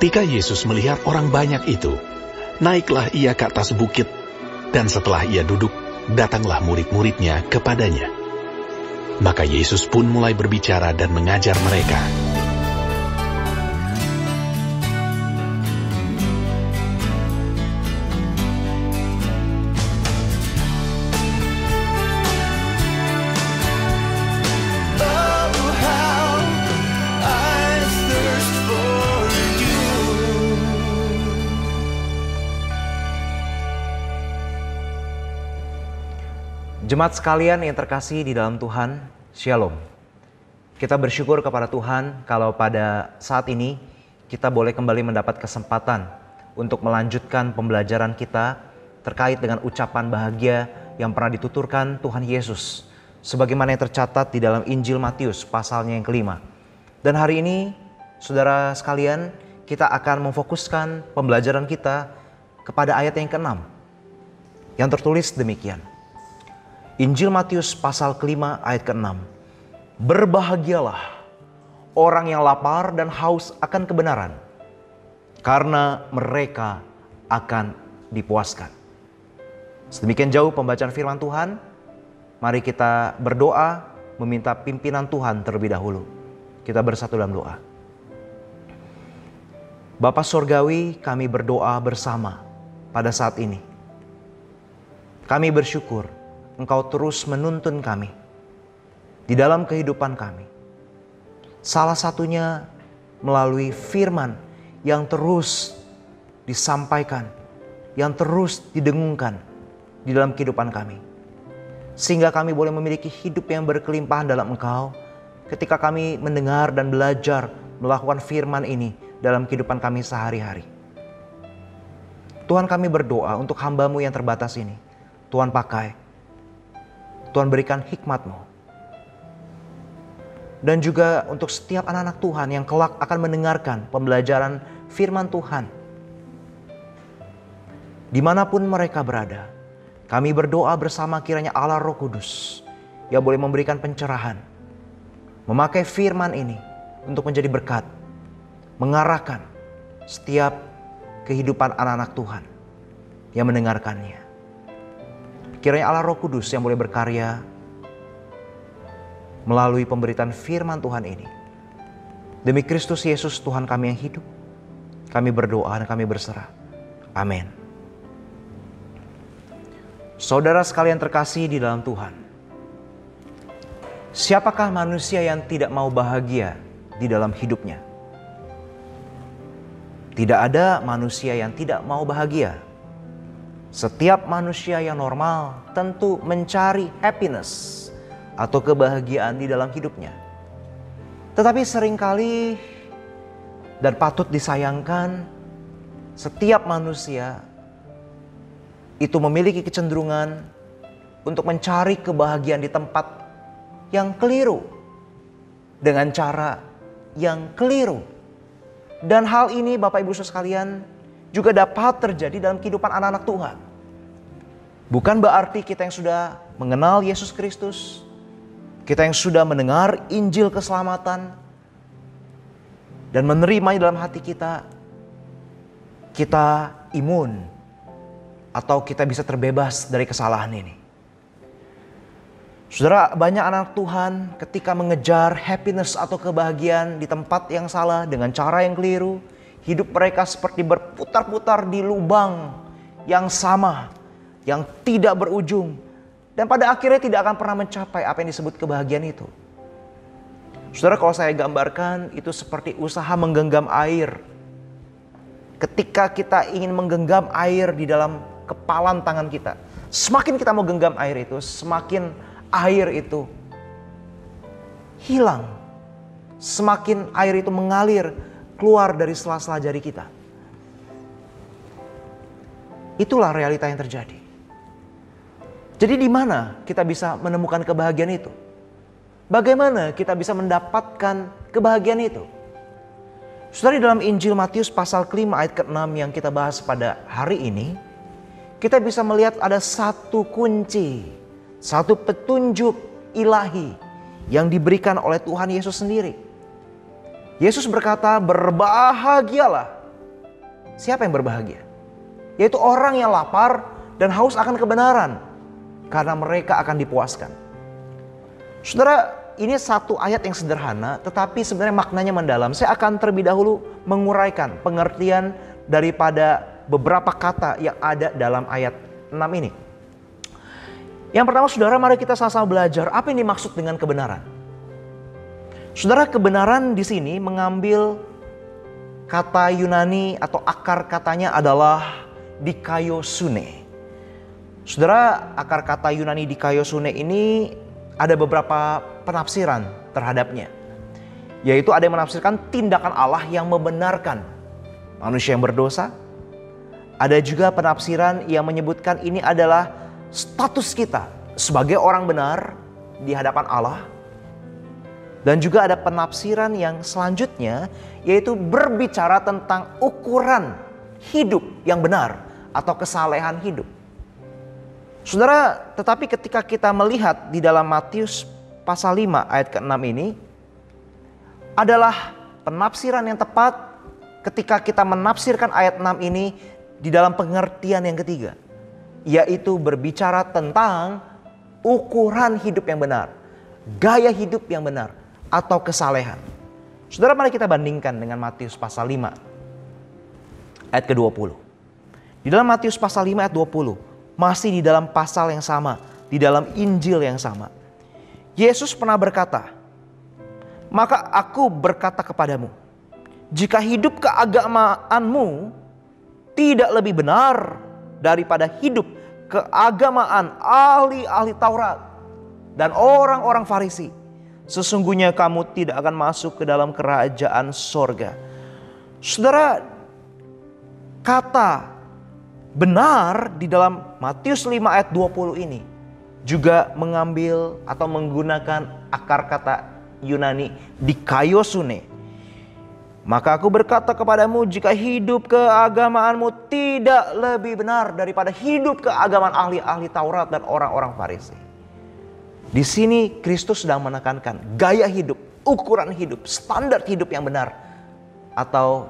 Ketika Yesus melihat orang banyak itu, naiklah ia ke atas bukit, dan setelah ia duduk, datanglah murid-muridnya kepadanya. Maka Yesus pun mulai berbicara dan mengajar mereka. Jemaat sekalian yang terkasih di dalam Tuhan, Shalom. Kita bersyukur kepada Tuhan kalau pada saat ini kita boleh kembali mendapat kesempatan untuk melanjutkan pembelajaran kita terkait dengan ucapan bahagia yang pernah dituturkan Tuhan Yesus, sebagaimana yang tercatat di dalam Injil Matius pasalnya yang kelima. Dan hari ini, saudara sekalian, kita akan memfokuskan pembelajaran kita kepada ayat yang ke-6 yang tertulis demikian. Injil Matius pasal kelima ayat ke-6. Berbahagialah orang yang lapar dan haus akan kebenaran, karena mereka akan dipuaskan. Sedemikian jauh pembacaan firman Tuhan. Mari kita berdoa meminta pimpinan Tuhan terlebih dahulu. Kita bersatu dalam doa. Bapa Surgawi, kami berdoa bersama pada saat ini. Kami bersyukur Engkau terus menuntun kami di dalam kehidupan kami. Salah satunya melalui firman yang terus disampaikan, yang terus didengungkan di dalam kehidupan kami. Sehingga kami boleh memiliki hidup yang berkelimpahan dalam Engkau ketika kami mendengar dan belajar melakukan firman ini dalam kehidupan kami sehari-hari. Tuhan, kami berdoa untuk hamba-Mu yang terbatas ini. Tuhan pakai, Tuhan berikan hikmat-Mu. Dan juga untuk setiap anak-anak Tuhan yang kelak akan mendengarkan pembelajaran firman Tuhan. Dimanapun mereka berada, kami berdoa bersama kiranya Allah Roh Kudus yang boleh memberikan pencerahan, memakai firman ini untuk menjadi berkat, mengarahkan setiap kehidupan anak-anak Tuhan yang mendengarkannya. Kiranya Allah Roh Kudus yang boleh berkarya melalui pemberitaan firman Tuhan ini. Demi Kristus Yesus Tuhan kami yang hidup, kami berdoa dan kami berserah. Amin. Saudara sekalian terkasih di dalam Tuhan, siapakah manusia yang tidak mau bahagia di dalam hidupnya? Tidak ada manusia yang tidak mau bahagia. Setiap manusia yang normal tentu mencari happiness atau kebahagiaan di dalam hidupnya. Tetapi seringkali dan patut disayangkan, setiap manusia itu memiliki kecenderungan untuk mencari kebahagiaan di tempat yang keliru, dengan cara yang keliru. Dan hal ini Bapak Ibu Saudara sekalian juga dapat terjadi dalam kehidupan anak-anak Tuhan. Bukan berarti kita yang sudah mengenal Yesus Kristus, kita yang sudah mendengar Injil keselamatan dan menerimanya dalam hati kita, kita imun atau kita bisa terbebas dari kesalahan ini. Saudara, banyak anak Tuhan ketika mengejar happiness atau kebahagiaan di tempat yang salah dengan cara yang keliru, hidup mereka seperti berputar-putar di lubang yang sama, yang tidak berujung. Dan pada akhirnya tidak akan pernah mencapai apa yang disebut kebahagiaan itu. Saudara, kalau saya gambarkan itu seperti usaha menggenggam air. Ketika kita ingin menggenggam air di dalam kepalan tangan kita, semakin kita mau genggam air itu, semakin air itu hilang. Semakin air itu mengalir keluar dari sela-sela jari kita. Itulah realita yang terjadi. Jadi di mana kita bisa menemukan kebahagiaan itu? Bagaimana kita bisa mendapatkan kebahagiaan itu? Saudara, di dalam Injil Matius pasal kelima ayat ke-6 yang kita bahas pada hari ini, kita bisa melihat ada satu kunci, satu petunjuk ilahi yang diberikan oleh Tuhan Yesus sendiri. Yesus berkata, berbahagialah siapa yang berbahagia? Yaitu orang yang lapar dan haus akan kebenaran, karena mereka akan dipuaskan. Saudara, ini satu ayat yang sederhana, tetapi sebenarnya maknanya mendalam. Saya akan terlebih dahulu menguraikan pengertian daripada beberapa kata yang ada dalam ayat 6 ini. Yang pertama, saudara, mari kita sama-sama belajar apa yang dimaksud dengan kebenaran. Saudara, kebenaran di sini mengambil kata Yunani atau akar katanya adalah dikaiosune. Saudara, akar kata Yunani dikaiosune ini ada beberapa penafsiran terhadapnya. Yaitu ada yang menafsirkan tindakan Allah yang membenarkan manusia yang berdosa. Ada juga penafsiran yang menyebutkan ini adalah status kita sebagai orang benar di hadapan Allah. Dan juga ada penafsiran yang selanjutnya, yaitu berbicara tentang ukuran hidup yang benar atau kesalehan hidup. Saudara, tetapi ketika kita melihat di dalam Matius pasal 5 ayat ke-6 ini, adalah penafsiran yang tepat ketika kita menafsirkan ayat 6 ini di dalam pengertian yang ketiga, yaitu berbicara tentang ukuran hidup yang benar, gaya hidup yang benar, atau kesalehan. Saudara, mari kita bandingkan dengan Matius pasal 5 ayat ke-20. Di dalam Matius pasal 5 ayat 20, masih di dalam pasal yang sama, di dalam Injil yang sama, Yesus pernah berkata, "Maka aku berkata kepadamu, jika hidup keagamaanmu tidak lebih benar daripada hidup keagamaan ahli-ahli Taurat dan orang-orang Farisi, sesungguhnya kamu tidak akan masuk ke dalam kerajaan sorga." Saudara, kata benar di dalam Matius 5 ayat 20 ini juga mengambil atau menggunakan akar kata Yunani dikaiosune. "Maka aku berkata kepadamu, jika hidup keagamaanmu tidak lebih benar daripada hidup keagamaan ahli-ahli Taurat dan orang-orang Farisi." Di sini Kristus sedang menekankan gaya hidup, ukuran hidup, standar hidup yang benar, atau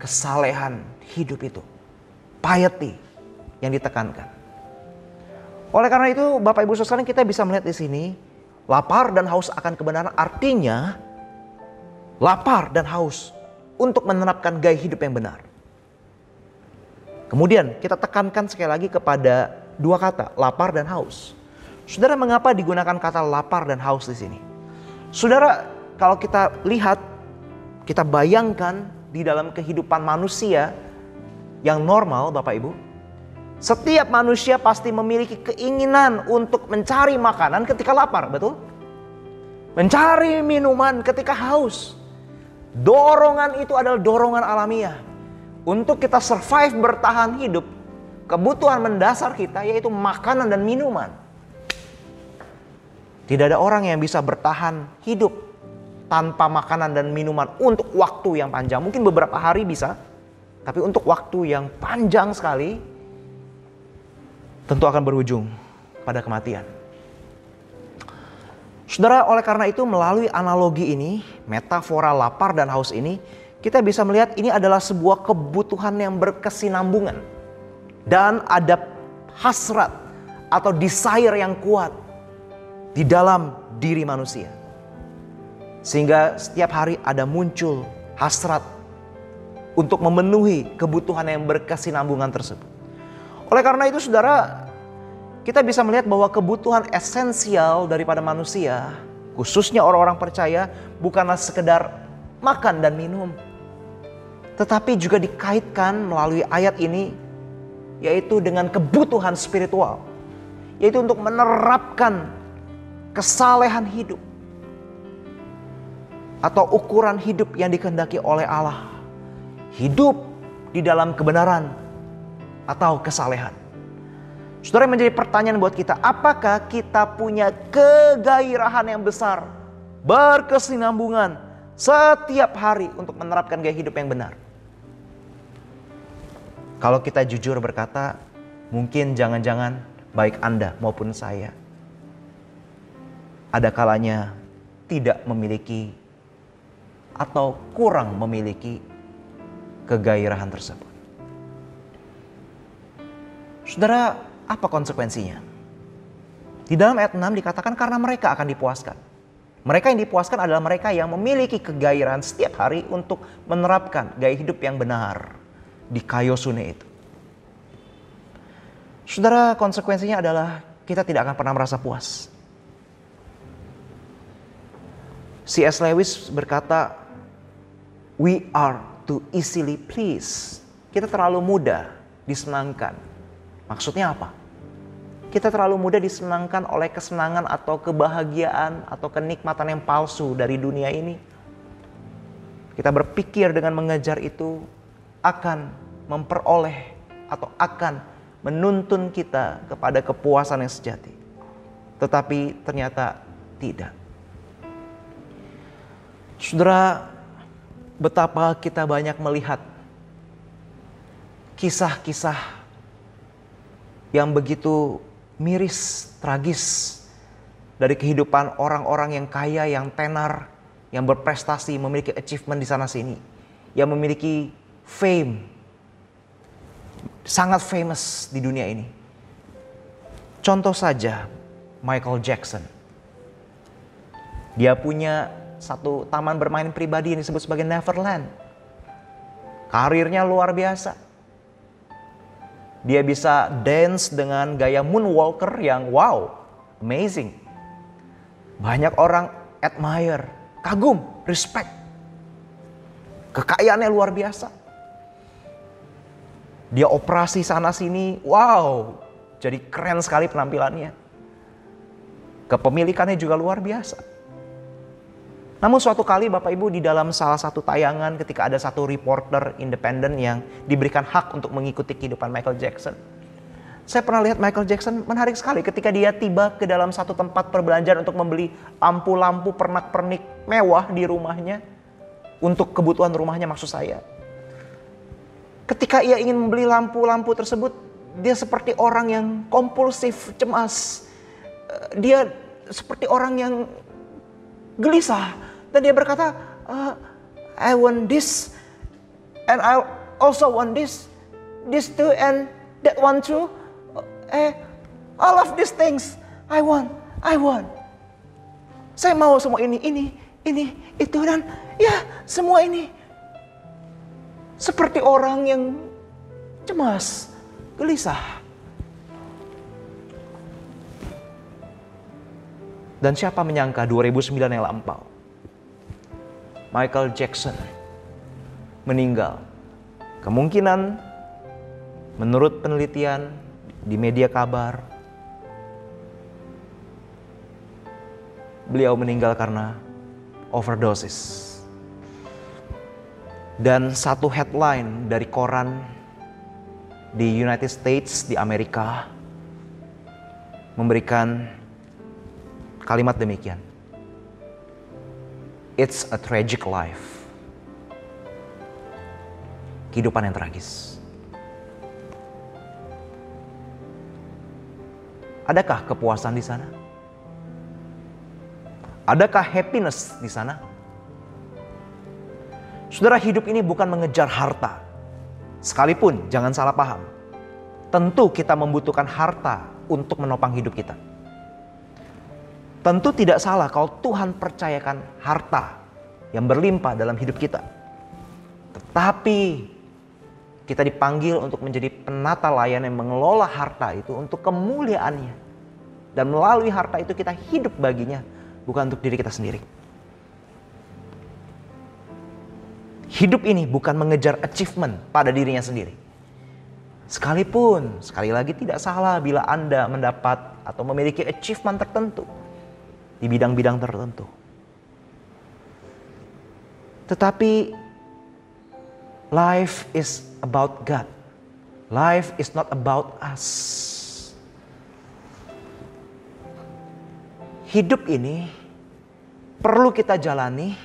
kesalehan hidup itu, piety yang ditekankan. Oleh karena itu, Bapak Ibu Saudara, kita bisa melihat di sini lapar dan haus akan kebenaran, artinya lapar dan haus untuk menerapkan gaya hidup yang benar. Kemudian kita tekankan sekali lagi kepada dua kata, lapar dan haus. Saudara, mengapa digunakan kata lapar dan haus di sini? Saudara, kalau kita lihat, kita bayangkan di dalam kehidupan manusia yang normal, Bapak Ibu, setiap manusia pasti memiliki keinginan untuk mencari makanan ketika lapar, betul? Mencari minuman ketika haus. Dorongan itu adalah dorongan alamiah. Untuk kita survive, bertahan hidup, kebutuhan mendasar kita yaitu makanan dan minuman. Tidak ada orang yang bisa bertahan hidup tanpa makanan dan minuman untuk waktu yang panjang. Mungkin beberapa hari bisa, tapi untuk waktu yang panjang sekali tentu akan berujung pada kematian. Saudara, oleh karena itu melalui analogi ini, metafora lapar dan haus ini, kita bisa melihat ini adalah sebuah kebutuhan yang berkesinambungan. Dan ada hasrat atau desire yang kuat di dalam diri manusia. Sehingga setiap hari ada muncul hasrat untuk memenuhi kebutuhan yang berkesinambungan tersebut. Oleh karena itu, saudara, kita bisa melihat bahwa kebutuhan esensial daripada manusia, khususnya orang-orang percaya, bukanlah sekedar makan dan minum, tetapi juga dikaitkan melalui ayat ini, yaitu dengan kebutuhan spiritual, yaitu untuk menerapkan kesalehan hidup atau ukuran hidup yang dikehendaki oleh Allah. Hidup di dalam kebenaran atau kesalehan. Saudara, menjadi pertanyaan buat kita, apakah kita punya kegairahan yang besar, berkesinambungan setiap hari untuk menerapkan gaya hidup yang benar? Kalau kita jujur berkata, mungkin jangan-jangan baik Anda maupun saya ada kalanya tidak memiliki atau kurang memiliki kegairahan tersebut. Saudara, apa konsekuensinya? Di dalam ayat 6 dikatakan karena mereka akan dipuaskan. Mereka yang dipuaskan adalah mereka yang memiliki kegairahan setiap hari untuk menerapkan gaya hidup yang benar di kaiosune itu. Saudara, konsekuensinya adalah kita tidak akan pernah merasa puas. C.S. Lewis berkata, we are too easily pleased. Kita terlalu mudah disenangkan. Maksudnya apa? Kita terlalu mudah disenangkan oleh kesenangan atau kebahagiaan atau kenikmatan yang palsu dari dunia ini. Kita berpikir dengan mengejar itu akan memperoleh atau akan menuntun kita kepada kepuasan yang sejati. Tetapi ternyata tidak. Saudara, betapa kita banyak melihat kisah-kisah yang begitu miris, tragis dari kehidupan orang-orang yang kaya, yang tenar, yang berprestasi, memiliki achievement di sana sini, yang memiliki fame, sangat famous di dunia ini. Contoh saja Michael Jackson. Dia punya satu taman bermain pribadi yang disebut sebagai Neverland. Karirnya luar biasa. Dia bisa dance dengan gaya moonwalker yang wow, amazing. Banyak orang admire, kagum, respect. Kekayaannya luar biasa. Dia operasi sana sini, wow, jadi keren sekali penampilannya. Kepemilikannya juga luar biasa. Namun suatu kali Bapak Ibu di dalam salah satu tayangan ketika ada satu reporter independen yang diberikan hak untuk mengikuti kehidupan Michael Jackson. Saya pernah lihat Michael Jackson menarik sekali ketika dia tiba ke dalam satu tempat perbelanjaan untuk membeli lampu-lampu pernak-pernik mewah di rumahnya. Untuk kebutuhan rumahnya maksud saya. Ketika ia ingin membeli lampu-lampu tersebut, dia seperti orang yang kompulsif, cemas. Dia seperti orang yang gelisah. Dan dia berkata, I want this, and I also want this too, and that one too. All of these things, I want. Saya mau semua ini, itu, dan ya semua ini. Seperti orang yang cemas, gelisah. Dan siapa menyangka 2009 yang lampau, Michael Jackson meninggal. Kemungkinan menurut penelitian di media kabar, beliau meninggal karena overdosis. Dan satu headline dari koran di United States, di Amerika, memberikan kalimat demikian. It's a tragic life. Kehidupan yang tragis. Adakah kepuasan di sana? Adakah happiness di sana? Saudara, hidup ini bukan mengejar harta. Sekalipun, jangan salah paham. Tentu kita membutuhkan harta untuk menopang hidup kita. Tentu tidak salah kalau Tuhan percayakan harta yang berlimpah dalam hidup kita. Tetapi kita dipanggil untuk menjadi penata layan yang mengelola harta itu untuk kemuliaannya. Dan melalui harta itu kita hidup baginya, bukan untuk diri kita sendiri. Hidup ini bukan mengejar achievement pada dirinya sendiri. Sekalipun, sekali lagi tidak salah bila Anda mendapat atau memiliki achievement tertentu di bidang-bidang tertentu. Tetapi life is about God. Life is not about us. Hidup ini perlu kita jalani.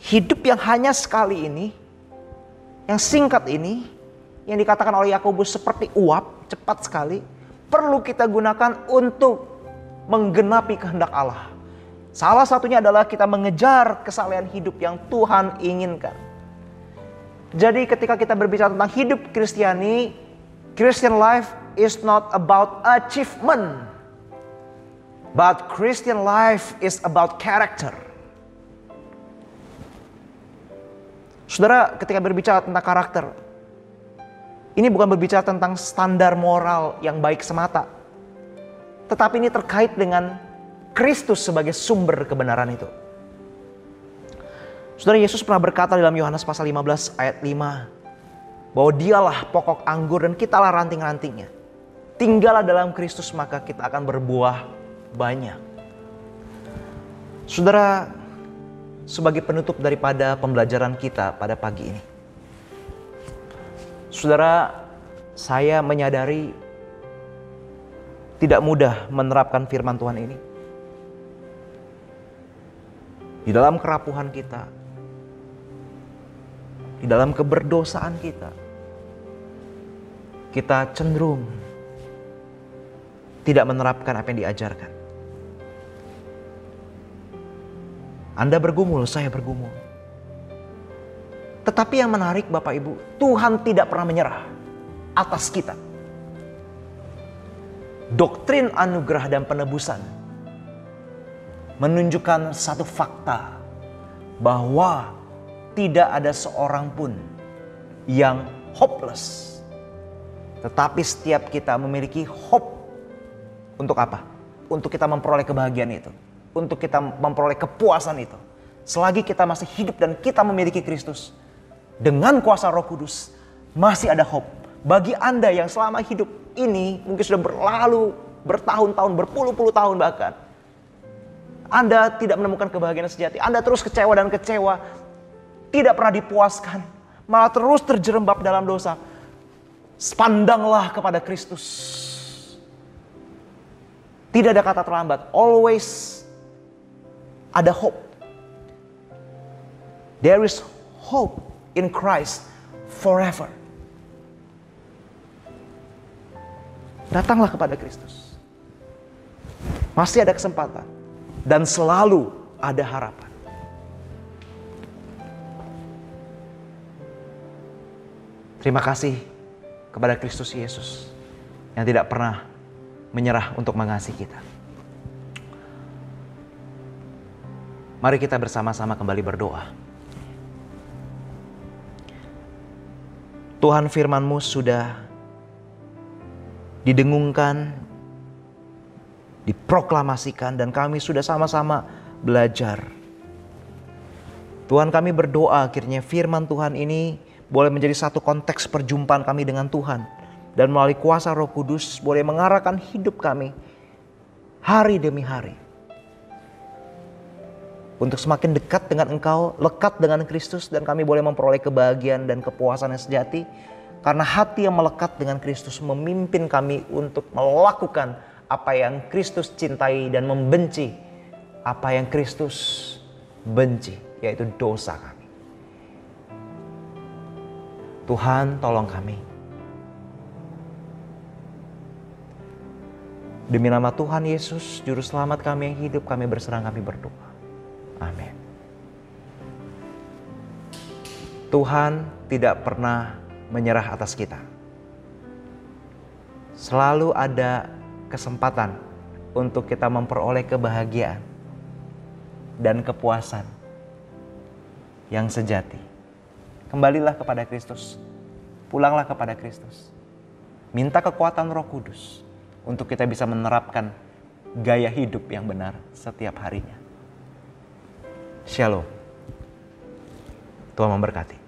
Hidup yang hanya sekali ini, yang singkat ini, yang dikatakan oleh Yakobus seperti uap, cepat sekali, perlu kita gunakan untuk menggenapi kehendak Allah. Salah satunya adalah kita mengejar kesalehan hidup yang Tuhan inginkan. Jadi ketika kita berbicara tentang hidup Kristiani, Christian life, is not about achievement, but Christian life is about character. Saudara, ketika berbicara tentang karakter, ini bukan berbicara tentang standar moral yang baik semata, tetapi ini terkait dengan Kristus sebagai sumber kebenaran itu. Saudara, Yesus pernah berkata dalam Yohanes pasal 15 ayat 5, bahwa dialah pokok anggur dan kitalah ranting-rantingnya. Tinggallah dalam Kristus maka kita akan berbuah banyak. Saudara, sebagai penutup daripada pembelajaran kita pada pagi ini, saudara, saya menyadari tidak mudah menerapkan firman Tuhan ini. Di dalam kerapuhan kita, di dalam keberdosaan kita cenderung tidak menerapkan apa yang diajarkan. Anda bergumul, saya bergumul. Tetapi yang menarik Bapak Ibu, Tuhan tidak pernah menyerah atas kita. Doktrin anugerah dan penebusan menunjukkan satu fakta, bahwa tidak ada seorang pun yang hopeless. Tetapi setiap kita memiliki hope. Untuk apa? Untuk kita memperoleh kebahagiaan itu. Untuk kita memperoleh kepuasan itu. Selagi kita masih hidup dan kita memiliki Kristus, dengan kuasa Roh Kudus, masih ada hope. Bagi Anda yang selama hidup ini mungkin sudah berlalu bertahun-tahun, berpuluh-puluh tahun bahkan, Anda tidak menemukan kebahagiaan sejati. Anda terus kecewa dan kecewa, tidak pernah dipuaskan, malah terus terjerembab dalam dosa. Pandanglah kepada Kristus. Tidak ada kata terlambat. Always ada hope. There is hope in Christ forever. Datanglah kepada Kristus. Masih ada kesempatan. Dan selalu ada harapan. Terima kasih kepada Kristus Yesus yang tidak pernah menyerah untuk mengasihi kita. Mari kita bersama-sama kembali berdoa. Tuhan, firman-Mu sudah didengungkan, diproklamasikan, dan kami sudah sama-sama belajar. Tuhan, kami berdoa akhirnya firman Tuhan ini boleh menjadi satu konteks perjumpaan kami dengan Tuhan. Dan melalui kuasa Roh Kudus boleh mengarahkan hidup kami hari demi hari. Untuk semakin dekat dengan Engkau, lekat dengan Kristus, dan kami boleh memperoleh kebahagiaan dan kepuasan yang sejati. Karena hati yang melekat dengan Kristus memimpin kami untuk melakukan apa yang Kristus cintai dan membenci apa yang Kristus benci, yaitu dosa kami. Tuhan, tolong kami. Demi nama Tuhan Yesus, Juru Selamat kami yang hidup, kami berserah, kami berdoa. Amin. Tuhan tidak pernah menyerah atas kita. Selalu ada kesempatan untuk kita memperoleh kebahagiaan dan kepuasan yang sejati. Kembalilah kepada Kristus. Pulanglah kepada Kristus. Minta kekuatan Roh Kudus untuk kita bisa menerapkan gaya hidup yang benar setiap harinya. Shalom. Tuhan memberkati.